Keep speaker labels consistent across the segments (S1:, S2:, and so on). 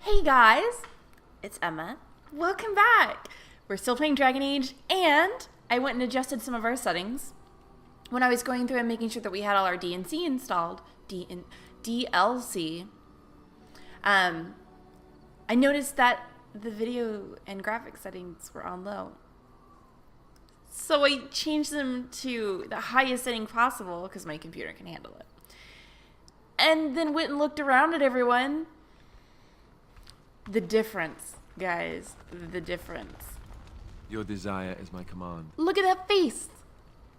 S1: Hey guys, it's Emma. Welcome back. We're still playing Dragon Age, and I went and adjusted some of our settings when I was going through and making sure that we had all our DNC installed. DLC. I noticed that the video and graphics settings were on low. So I changed them to the highest setting possible because my computer can handle it. And then went and looked around at everyone. The difference, guys. The difference.
S2: Your desire is my command.
S1: Look at that face.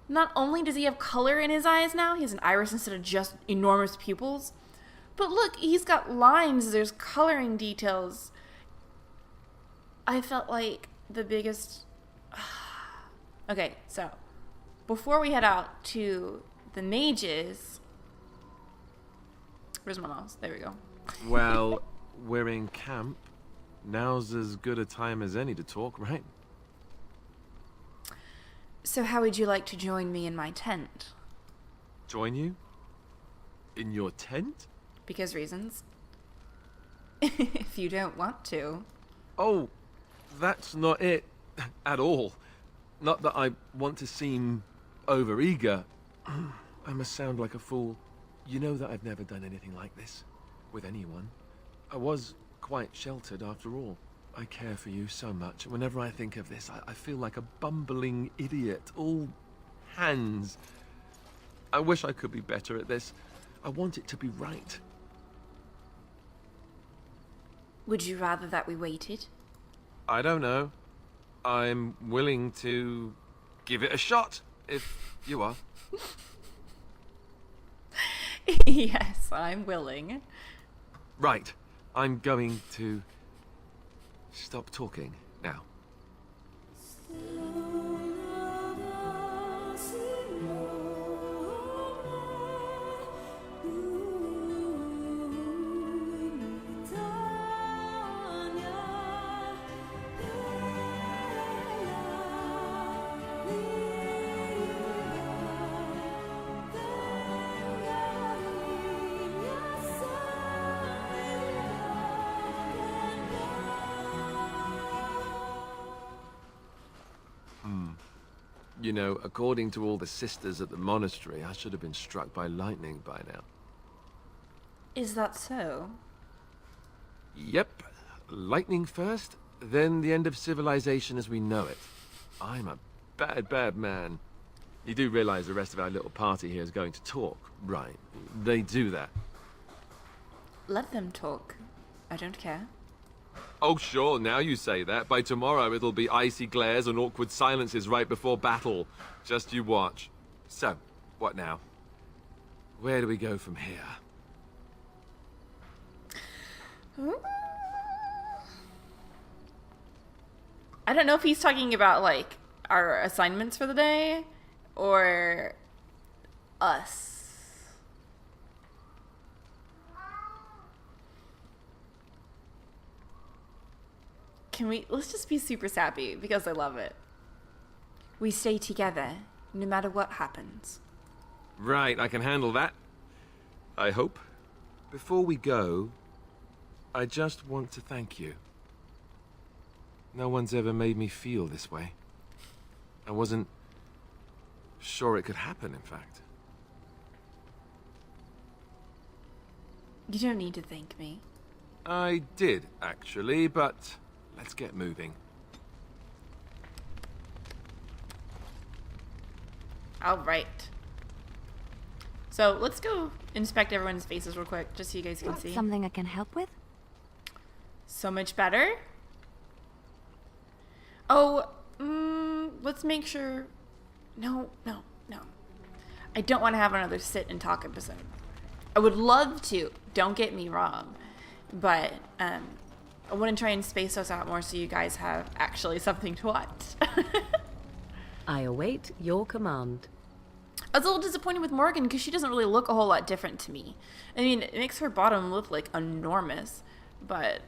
S1: Not only does he have color in his eyes now, he has an iris instead of just enormous pupils. But look, he's got lines, there's coloring details. I felt like the biggest... Okay, so before we head out to the mages... Where's my mouse? There we go.
S2: Well, we're in camp. Now's as good a time as any to talk, right?
S1: So how would you like to join me in my tent?
S2: Join you? In your tent?
S1: Because reasons. If you don't want to.
S2: Oh, that's not it at all. Not that I want to seem overeager. I must sound like a fool. You know that I've never done anything like this with anyone. I was quite sheltered after all. I care for you so much. Whenever I think of this, I feel like a bumbling idiot. All hands. I wish I could be better at this. I want it to be right.
S1: Would you rather that we waited?
S2: I don't know. I'm willing to give it a shot, if you are.
S1: Yes, I'm willing.
S2: Right. I'm going to stop talking now. You know, according to all the sisters at the monastery, I should have been struck by lightning by now.
S1: Is that so?
S2: Yep. Lightning first, then the end of civilization as we know it. I'm a bad, bad man. You do realize the rest of our little party here is going to talk, right? They do that.
S1: Let them talk. I don't care.
S2: Oh, sure, now you say that. By tomorrow, it'll be icy glares and awkward silences right before battle. Just you watch. So, what now? Where do we go from here?
S1: I don't know if he's talking about, like, our assignments for the day or us. Let's just be super sappy because I love it. We stay together no matter what happens.
S2: Right, I can handle that. I hope. Before we go, I just want to thank you. No one's ever made me feel this way. I wasn't sure it could happen, in fact.
S1: You don't need to thank me.
S2: I did, actually, but let's get moving.
S1: All right. So let's go inspect everyone's faces real quick, just so you guys can see.
S3: Something I can help with?
S1: So much better. Oh, let's make sure. No. I don't want to have another sit and talk episode. I would love to. Don't get me wrong, but I want to try and space us out more so you guys have actually something to watch.
S3: I await your command.
S1: I was a little disappointed with Morgan because she doesn't really look a whole lot different to me. I mean, it makes her bottom look like enormous, but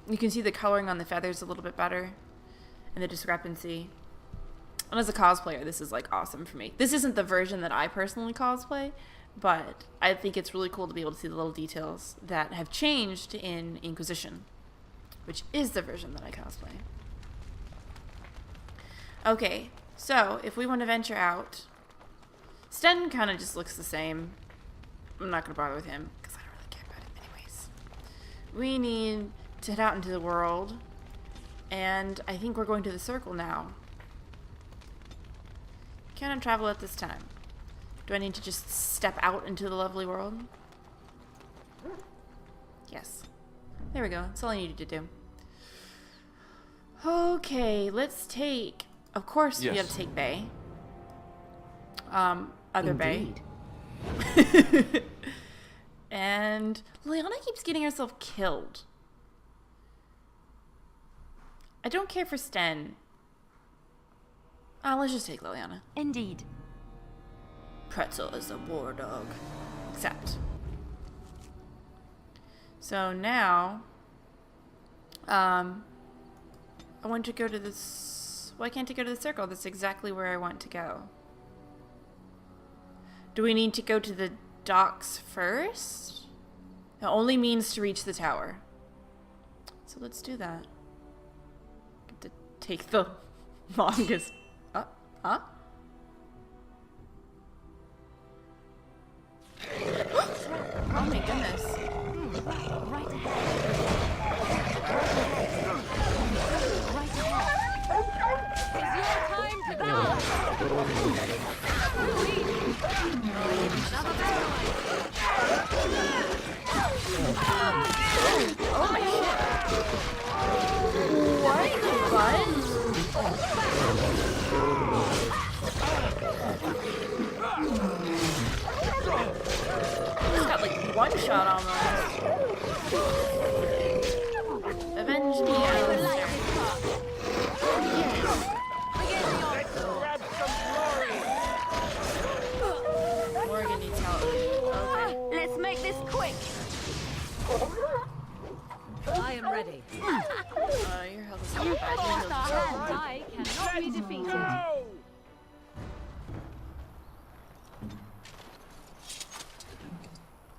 S1: you can see the coloring on the feathers a little bit better and the discrepancy. And as a cosplayer, this is like awesome for me. This isn't the version that I personally cosplay, But I think it's really cool to be able to see the little details that have changed in Inquisition, which is the version that I cosplay. Okay, so if we want to venture out, Sten kind of just looks the same. I'm not going to bother with him because I don't really care about him anyways. We need to head out into the world, and I think we're going to the circle now. Can I travel at this time? Do I need to just step out into the lovely world? Yes. There we go. That's all I needed to do. Okay, let's take... Of course, we have to take Bay. Other
S3: Indeed.
S1: Bay. And Liliana keeps getting herself killed. I don't care for Sten. Let's just take Liliana.
S3: Indeed.
S1: Pretzel is a war dog. Accept. So now, I want to go to this... Why can't I go to the circle? That's exactly where I want to go. Do we need to go to the docks first? It only means to reach the tower. So let's do that. Get to take the longest... Huh? Oh my goodness.
S3: Right ahead. Right ahead. It's your time to
S1: Oh my shit. What? He's got like one shot almost. Avenge me, Alistair. Morgan needs help. Okay.
S3: Let's make this quick. I am ready.
S1: Your health is not bad. Your health is not bad.
S3: I cannot be defeated.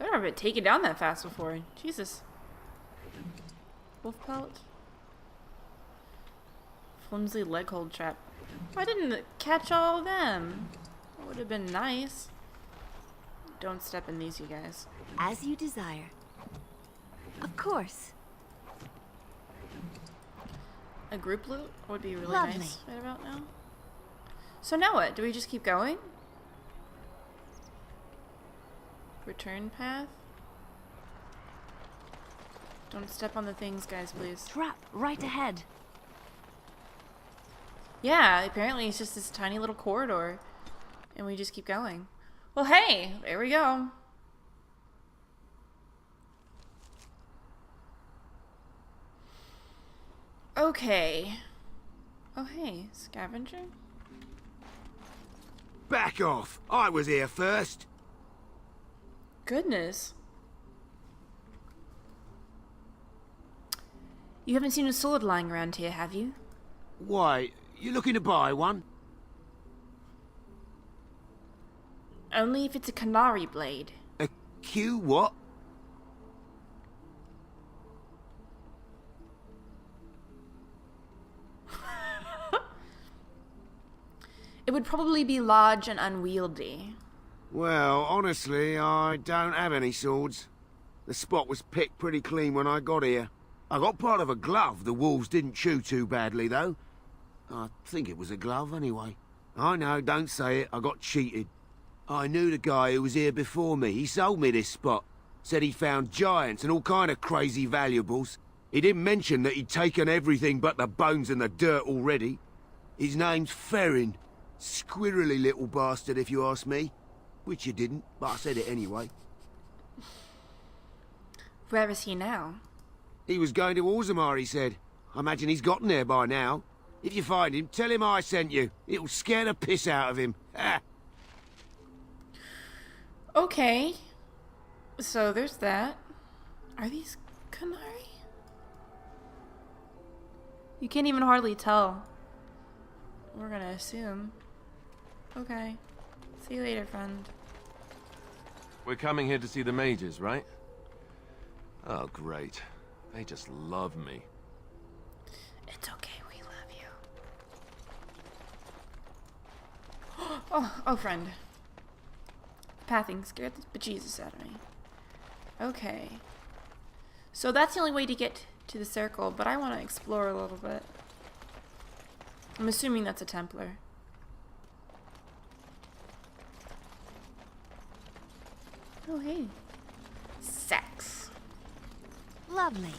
S1: I've never been taken down that fast before. Jesus. Wolf pelt. Flimsy leg hold trap. I didn't catch all of them. That would have been nice. Don't step in these, you guys.
S3: As you desire. Of course.
S1: A group loot would be really
S3: Lovely.
S1: nice right about now. So now what? Do we just keep going? Return path? Don't step on the things, guys, please.
S3: Trap right ahead.
S1: Yeah, apparently it's just this tiny little corridor. And we just keep going. Well, hey, there we go. Okay. Oh, hey, scavenger?
S4: Back off! I was here first.
S1: Goodness. You haven't seen a sword lying around here, have you?
S4: Why, you looking to buy one?
S1: Only if it's a canary blade.
S4: A Q what?
S1: It would probably be large and unwieldy.
S4: Well, honestly, I don't have any swords. The spot was picked pretty clean when I got here. I got part of a glove the wolves didn't chew too badly, though. I think it was a glove, anyway. I know, don't say it, I got cheated. I knew the guy who was here before me. He sold me this spot. Said he'd found giants and all kind of crazy valuables. He didn't mention that he'd taken everything but the bones and the dirt already. His name's Ferrin. Squirrely little bastard, if you ask me. Which you didn't, but I said it anyway.
S1: Where is he now?
S4: He was going to Orzammar, he said. I imagine he's gotten there by now. If you find him, tell him I sent you. It'll scare the piss out of him. Ha!
S1: Okay. So there's that. Are these canary? You can't even hardly tell. We're gonna assume. Okay. See you later, friend.
S2: We're coming here to see the mages, right? Oh, great. They just love me.
S1: It's okay, we love you. Oh, friend. Pathing scared the bejesus out of me. Okay. So that's the only way to get to the circle, but I want to explore a little bit. I'm assuming that's a Templar. Oh, hey. Sex.
S3: Lovely.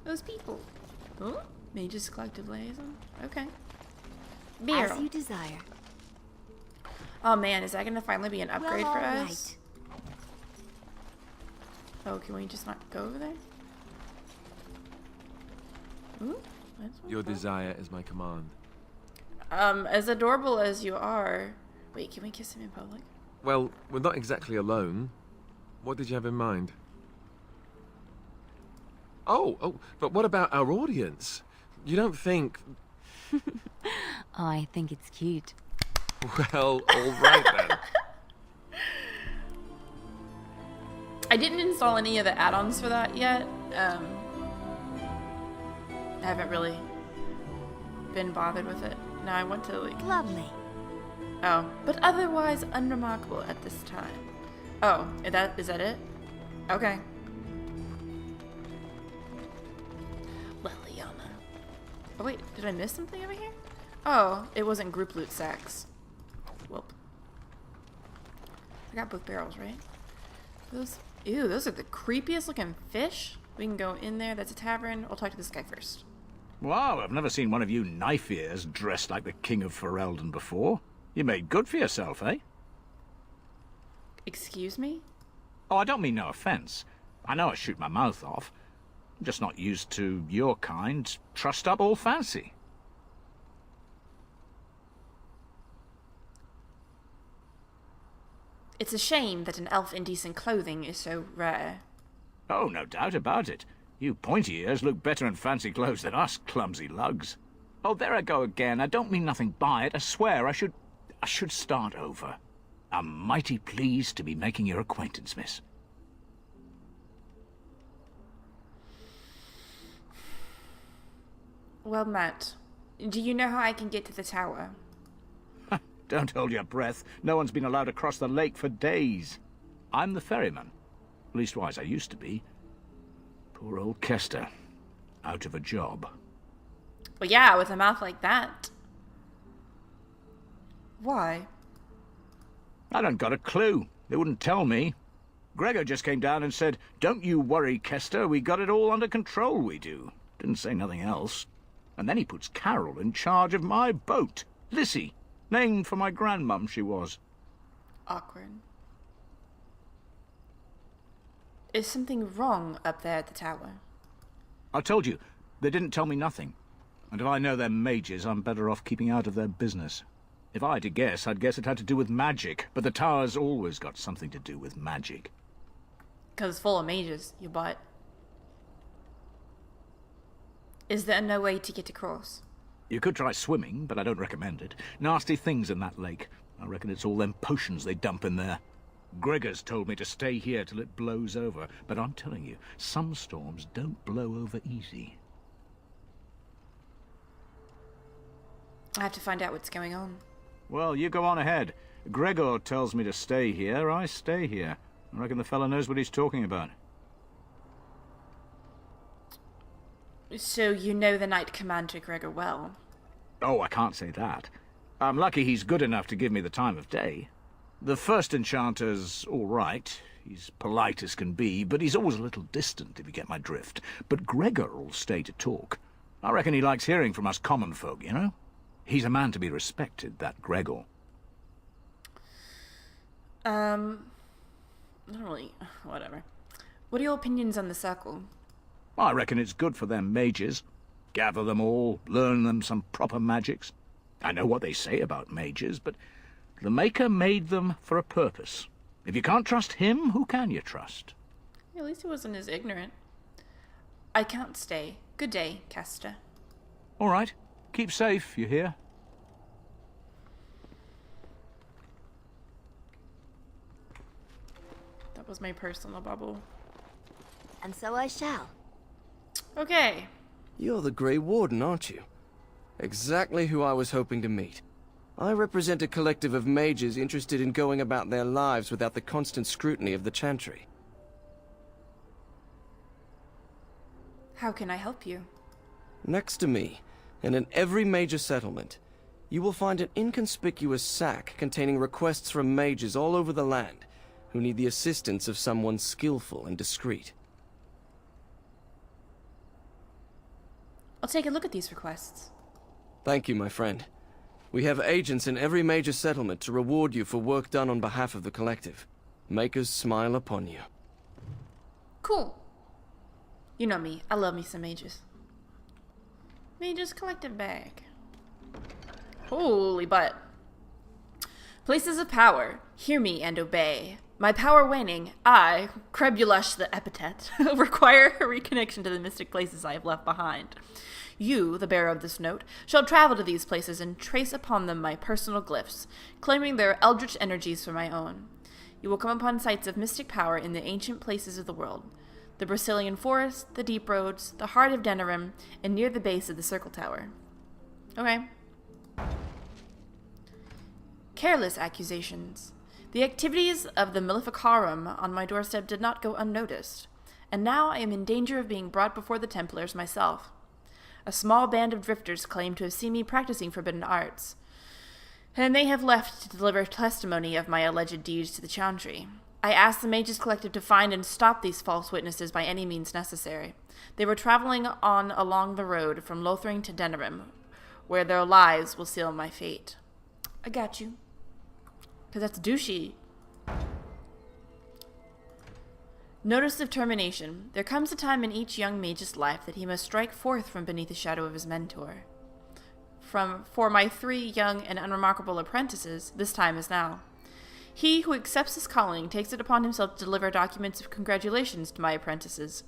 S1: Those people. Oh, Mages Collective Liaison. Okay.
S3: As
S1: Barrel.
S3: you desire.
S1: Oh man, is that gonna finally be an upgrade
S3: Well,
S1: for
S3: all
S1: us? Oh, can we just not go over there? Ooh, that's
S2: Your desire is my command.
S1: as adorable as you are. Wait, can we kiss him in public?
S2: Well, we're not exactly alone. What did you have in mind? Oh, but what about our audience? You don't think...
S3: Oh, I think it's cute.
S2: Well, all right then.
S1: I didn't install any of the add-ons for that yet. I haven't really been bothered with it. Now I want to like...
S3: Lovely.
S1: Oh, but otherwise unremarkable at this time. Oh, is that it? Okay. Well, Liana. Oh wait, did I miss something over here? Oh, it wasn't group loot sacks. Whoop. I got both barrels, right? Ew, those are the creepiest looking fish. We can go in there. That's a tavern. I'll talk to this guy first.
S5: Wow, I've never seen one of you knife-ears dressed like the King of Ferelden before. You made good for yourself, eh?
S1: Excuse me?
S5: Oh, I don't mean no offense. I know I shoot my mouth off. I'm just not used to your kind, trussed up all fancy.
S1: It's a shame that an elf in decent clothing is so rare.
S5: Oh, no doubt about it. You pointy ears look better in fancy clothes than us clumsy lugs. Oh, there I go again. I don't mean nothing by it. I swear I should start over. I'm mighty pleased to be making your acquaintance, miss.
S1: Well, Matt, do you know how I can get to the tower?
S5: Don't hold your breath. No one's been allowed across the lake for days. I'm the ferryman. Leastwise, I used to be. Poor old Kester. Out of a job.
S1: Well, yeah, with a mouth like that. Why?
S5: I don't got a clue. They wouldn't tell me. Gregor just came down and said, "Don't you worry, Kester. We got it all under control, we do." Didn't say nothing else. And then he puts Carol in charge of my boat. Lissy. Named for my grandmum, she was.
S1: Awkward. Is something wrong up there at the tower?
S5: I told you, they didn't tell me nothing. And if I know they're mages, I'm better off keeping out of their business. If I had to guess, I'd guess it had to do with magic. But the tower's always got something to do with magic.
S1: 'Cause it's full of mages, you butt. Is there no way to get across?
S5: You could try swimming, but I don't recommend it. Nasty things in that lake. I reckon it's all them potions they dump in there. Gregor's told me to stay here till it blows over, but I'm telling you, some storms don't blow over easy.
S1: I have to find out what's going on.
S5: Well, you go on ahead. Gregor tells me to stay here, I stay here. I reckon the fella knows what he's talking about.
S1: So you know the Knight Commander Gregor well?
S5: Oh, I can't say that. I'm lucky he's good enough to give me the time of day. The first enchanter's all right. He's polite as can be, but he's always a little distant, if you get my drift. But Gregor'll stay to talk. I reckon he likes hearing from us common folk, you know? He's a man to be respected, that Gregor.
S1: Not really. Whatever. What are your opinions on the circle?
S5: I reckon it's good for them mages. Gather them all, learn them some proper magics. I know what they say about mages, but the Maker made them for a purpose. If you can't trust him, who can you trust?
S1: At least he wasn't as ignorant. I can't stay. Good day, Kester.
S5: All right. Keep safe, you hear?
S1: That was my personal bubble.
S3: And so I shall.
S1: Okay.
S6: You're the Grey Warden, aren't you? Exactly who I was hoping to meet. I represent a collective of mages interested in going about their lives without the constant scrutiny of the Chantry.
S1: How can I help you?
S6: Next to me, and in every major settlement, you will find an inconspicuous sack containing requests from mages all over the land who need the assistance of someone skillful and discreet.
S1: I'll take a look at these requests.
S6: Thank you, my friend. We have agents in every major settlement to reward you for work done on behalf of the collective. Make us smile upon you.
S1: Cool. You know me. I love me some mages. Mages collective bag. Holy butt. Places of power. Hear me and obey. My power waning, I, Crebulash the epithet, require a reconnection to the mystic places I have left behind. You, the bearer of this note, shall travel to these places and trace upon them my personal glyphs, claiming their eldritch energies for my own. You will come upon sites of mystic power in the ancient places of the world. The Brazilian forest, the deep roads, the heart of Denerim, and near the base of the Circle Tower. Okay. Careless accusations. The activities of the Maleficarum on my doorstep did not go unnoticed, and now I am in danger of being brought before the Templars myself. A small band of drifters claim to have seen me practicing forbidden arts, and they have left to deliver testimony of my alleged deeds to the Chantry. I asked the Mages Collective to find and stop these false witnesses by any means necessary. They were traveling on along the road from Lothering to Denerim, where their lives will seal my fate. I got you. Because that's douchey. Notice of termination. There comes a time in each young mage's life that he must strike forth from beneath the shadow of his mentor. For my 3 young and unremarkable apprentices, this time is now. He who accepts his calling takes it upon himself to deliver documents of congratulations to my apprentices,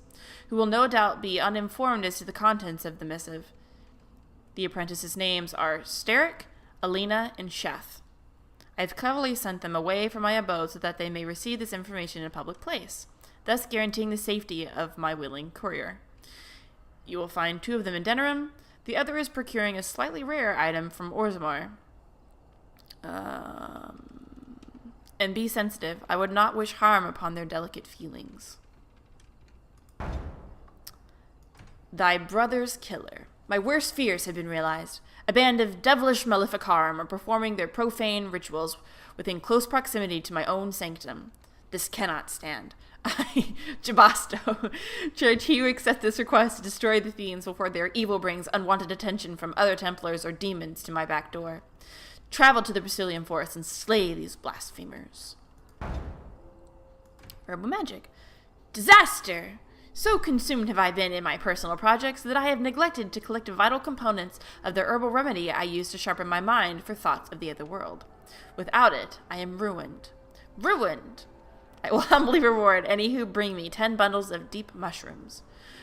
S1: who will no doubt be uninformed as to the contents of the missive. The apprentices' names are Steric, Alina, and Sheth. I have cleverly sent them away from my abode so that they may receive this information in a public place, thus guaranteeing the safety of my willing courier. You will find 2 of them in Denerim. The other is procuring a slightly rare item from Orzammar. And be sensitive. I would not wish harm upon their delicate feelings. Thy brother's killer. My worst fears have been realized. A band of devilish Maleficarum are performing their profane rituals within close proximity to my own sanctum. This cannot stand. I, Jabasto, charge he who accepts this request to destroy the fiends before their evil brings unwanted attention from other Templars or demons to my back door. Travel to the Brazilian forest and slay these blasphemers. Herbal magic. Disaster! So consumed have I been in my personal projects that I have neglected to collect vital components of the herbal remedy I use to sharpen my mind for thoughts of the other world. Without it, I am ruined. Ruined! I will humbly reward any who bring me 10 bundles of deep mushrooms.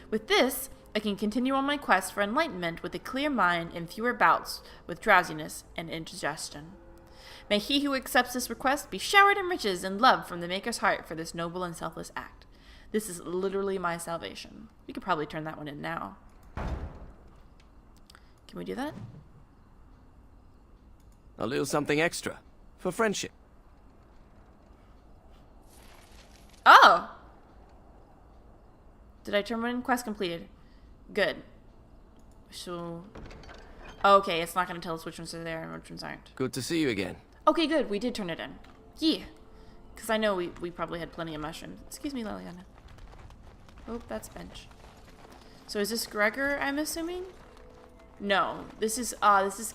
S1: With this, I can continue on my quest for enlightenment with a clear mind and fewer bouts with drowsiness and indigestion. May he who accepts this request be showered in riches and love from the Maker's heart for this noble and selfless act. This is literally my salvation. We could probably turn that one in now. Can we do that?
S6: A little something extra. For friendship.
S1: Oh! Did I turn one in? Quest completed. Good. So... Okay, it's not going to tell us which ones are there and which ones aren't.
S6: Good to see you again.
S1: Okay, good. We did turn it in. Yeah. Because I know we probably had plenty of mushrooms. Excuse me, Liliana. Oh, that's bench. So is this Gregor, I'm assuming? No. This is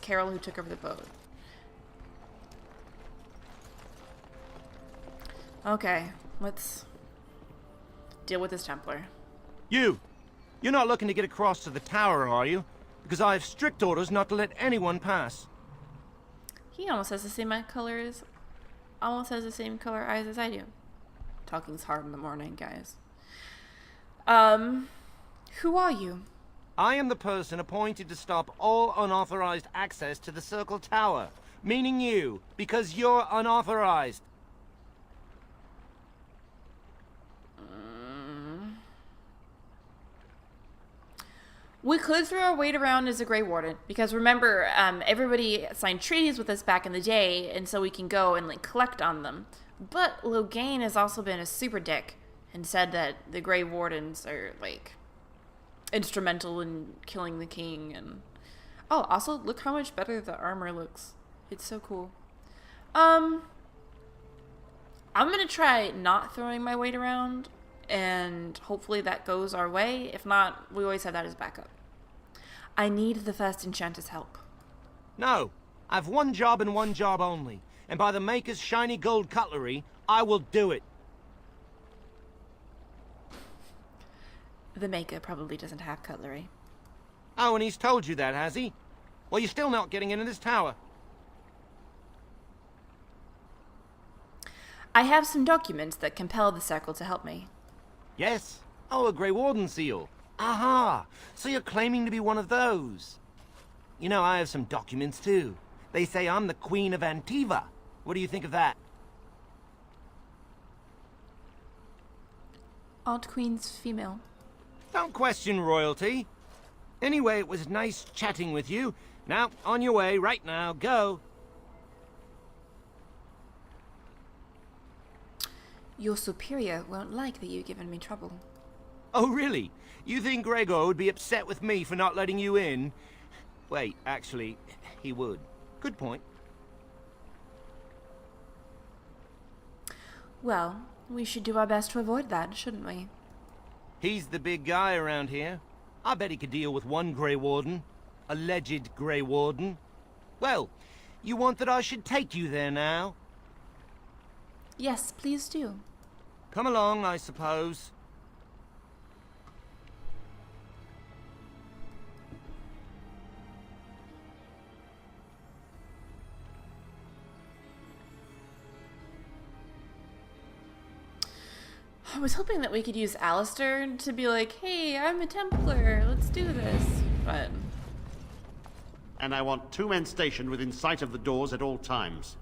S1: Carol who took over the boat. Okay, let's deal with this Templar.
S7: You're not looking to get across to the tower, are you? Because I have strict orders not to let anyone pass.
S1: He almost has the same eyes as I do. Talking's hard in the morning, guys. Who are you?
S7: I am the person appointed to stop all unauthorized access to the Circle Tower. Meaning you, because you're unauthorized.
S1: We could throw our weight around as a Grey Warden, because remember, everybody signed treaties with us back in the day, and so we can go and like collect on them. But Loghain has also been a super dick and said that the Grey Wardens are like instrumental in killing the king. And oh, also look how much better the armor looks. It's so cool. I'm gonna try not throwing my weight around, and hopefully that goes our way. If not, we always have that as backup. I need the first enchanter's help.
S7: No, I've one job and one job only. And by the Maker's shiny gold cutlery, I will do it.
S1: The Maker probably doesn't have cutlery.
S7: Oh, and he's told you that, has he? Well, you're still not getting into this tower.
S1: I have some documents that compel the Circle to help me.
S7: Yes? Oh, a Grey Warden seal. Aha! So you're claiming to be one of those. You know, I have some documents too. They say I'm the Queen of Antiva. What do you think of that?
S1: Aunt Queen's female.
S7: Don't question royalty. Anyway, it was nice chatting with you. Now, on your way, right now, go.
S1: Your superior won't like that you've given me trouble.
S7: Oh, really? You think Gregor would be upset with me for not letting you in? Wait, actually, he would. Good point.
S1: Well, we should do our best to avoid that, shouldn't we?
S7: He's the big guy around here. I bet he could deal with one Grey Warden. Alleged Grey Warden. Well, you want that I should take you there now?
S1: Yes, please do.
S7: Come along, I suppose.
S1: I was hoping that we could use Alistair to be like, hey, I'm a Templar, let's do this. But
S8: And I want 2 men stationed within sight of the doors at all times.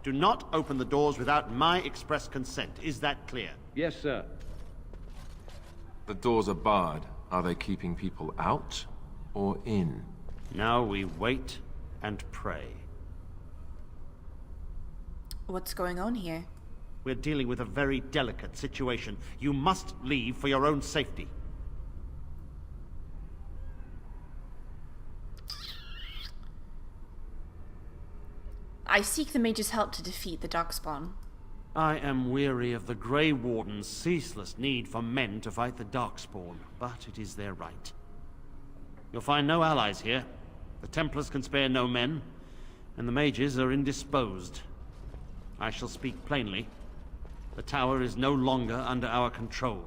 S8: Do not open the doors without my express consent. Is that clear?
S9: Yes, sir.
S2: The doors are barred. Are they keeping people out or in?
S8: Now we wait and pray.
S1: what's going on here?
S8: We're dealing with a very delicate situation. You must leave for your own safety.
S1: I seek the mage's help to defeat the Darkspawn.
S8: I am weary of the Grey Warden's ceaseless need for men to fight the Darkspawn, but it is their right. You'll find no allies here. The Templars can spare no men, and the mages are indisposed. I shall speak plainly. The tower is no longer under our control.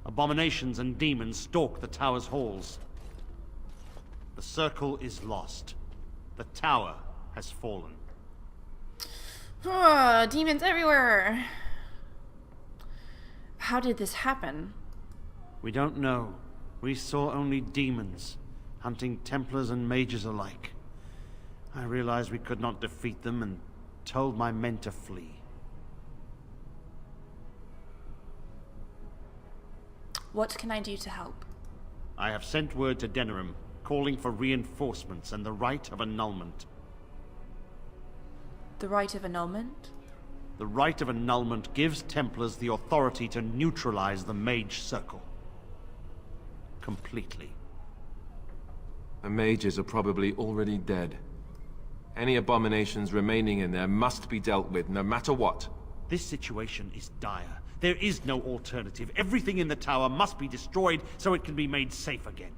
S8: Abominations and demons stalk the tower's halls. The circle is lost. The tower has fallen.
S1: Oh, demons everywhere! How did this happen?
S8: We don't know. We saw only demons, hunting Templars and mages alike. I realized we could not defeat them and told my men to flee.
S1: What can I do to help?
S8: I have sent word to Denerim, calling for reinforcements and the right of annulment.
S1: The right of annulment?
S8: The right of annulment gives Templars the authority to neutralize the Mage Circle. Completely.
S2: The mages are probably already dead. Any abominations remaining in there must be dealt with, no matter what.
S8: This situation is dire. There is no alternative. Everything in the tower must be destroyed so it can be made safe again.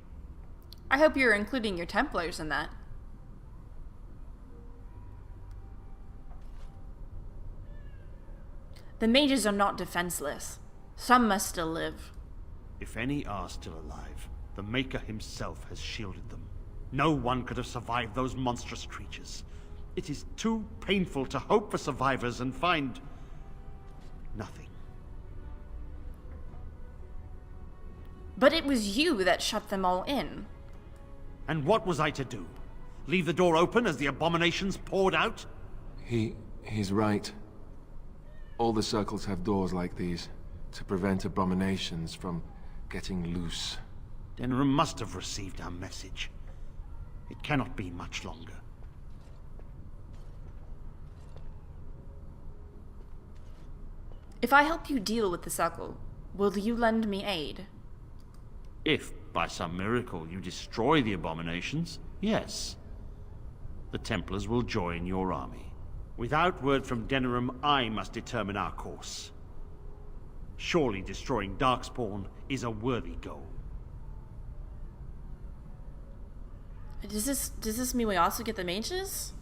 S1: I hope you're including your Templars in that. The mages are not defenseless. Some must still live.
S8: If any are still alive, the Maker himself has shielded them. No one could have survived those monstrous creatures. It is too painful to hope for survivors and find nothing.
S1: But it was you that shut them all in.
S8: And what was I to do? Leave the door open as the abominations poured out?
S2: He's right. All the circles have doors like these, to prevent abominations from getting loose.
S8: Denerim must have received our message. It cannot be much longer.
S1: If I help you deal with the Suckle, will you lend me aid?
S8: If, by some miracle, you destroy the abominations, yes. The Templars will join your army. Without word from Denerim, I must determine our course. Surely destroying Darkspawn is a worthy goal.
S1: Does this mean we also get the mages?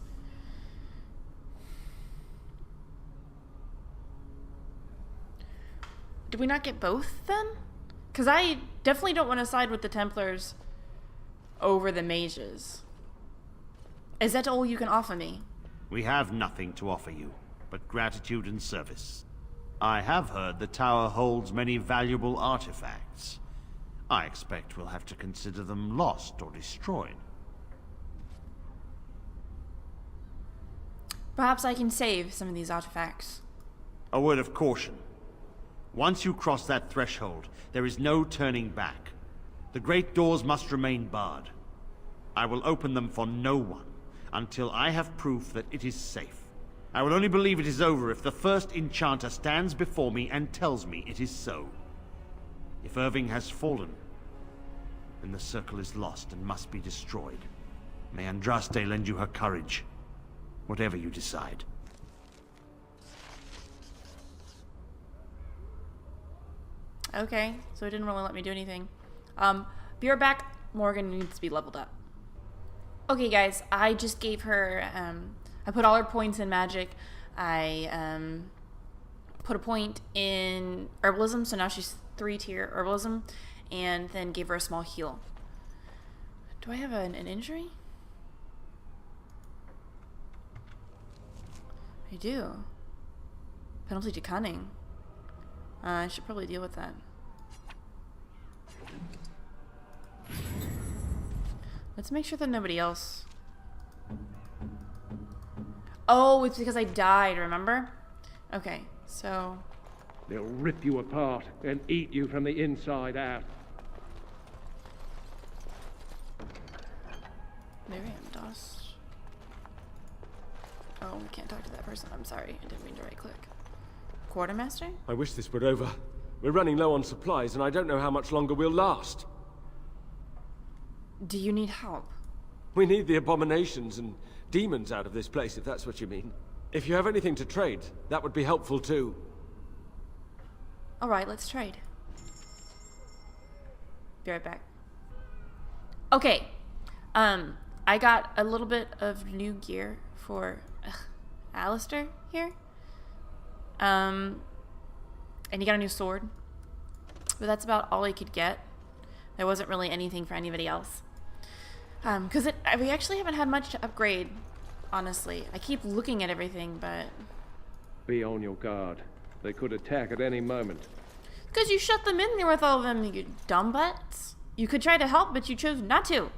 S1: Did we not get both then? Because I definitely don't want to side with the Templars over the mages. Is that all you can offer me?
S8: We have nothing to offer you, but gratitude and service. I have heard the tower holds many valuable artifacts. I expect we'll have to consider them lost or destroyed.
S1: Perhaps I can save some of these artifacts.
S8: A word of caution. Once you cross that threshold, there is no turning back. The great doors must remain barred. I will open them for no one until I have proof that it is safe. I will only believe it is over if the first enchanter stands before me and tells me it is so. If Irving has fallen, then the circle is lost and must be destroyed. May Andraste lend you her courage, whatever you decide.
S1: Okay, so it didn't really let me do anything. Be right back. Morgan needs to be leveled up. Okay, guys, I just gave her, I put all her points in magic. I put a point in herbalism, so now she's 3-tier herbalism, and then gave her a small heal. Do I have an injury? I do. Penalty to cunning. I should probably deal with that. Let's make sure that nobody else... Oh, it's because I died, remember? Okay, so...
S9: They'll rip you apart and eat you from the inside out.
S1: Miriam Dost. Oh, we can't talk to that person. I'm sorry. I didn't mean to right-click. Quartermaster?
S2: I wish this were over. We're running low on supplies, and I don't know how much longer we'll last.
S1: Do you need help?
S2: We need the abominations and demons out of this place, if that's what you mean. If you have anything to trade, that would be helpful too.
S1: Alright, let's trade. Be right back. Okay. I got a little bit of new gear for Alistair here. And he got a new sword. But that's about all he could get. There wasn't really anything for anybody else. Because we actually haven't had much to upgrade, honestly. I keep looking at everything, but...
S9: Be on your guard. They could attack at any moment.
S1: Because you shut them in there with all of them, you dumb butts. You could try to help, but you chose not to.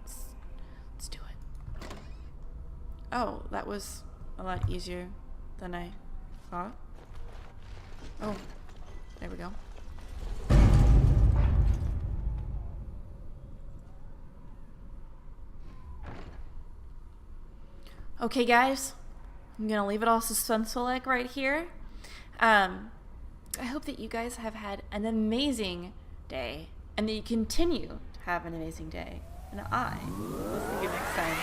S1: Let's do it. Oh, that was a lot easier than I thought. Oh, there we go. Okay, guys, I'm gonna leave it all suspenseful like right here. I hope that you guys have had an amazing day and that you continue to have an amazing day. And I will see you next time.